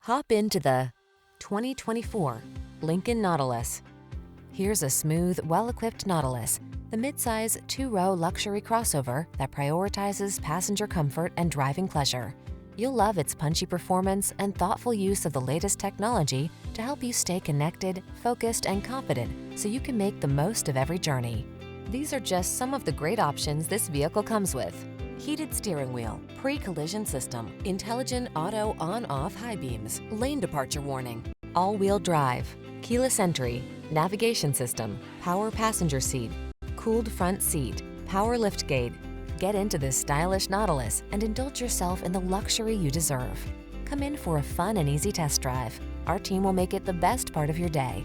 Hop into the 2024 Lincoln Nautilus. Here's a smooth, well-equipped Nautilus, the midsize two-row luxury crossover that prioritizes passenger comfort and driving pleasure. You'll love its punchy performance and thoughtful use of the latest technology to help you stay connected, focused, and confident so you can make the most of every journey. These are just some of the great options this vehicle comes with: heated steering wheel, pre-collision system, intelligent auto on-off high beams, lane departure warning, all-wheel drive, keyless entry, navigation system, power passenger seat, cooled front seat, power liftgate. Get into this stylish Nautilus and indulge yourself in the luxury you deserve. Come in for a fun and easy test drive. Our team will make it the best part of your day.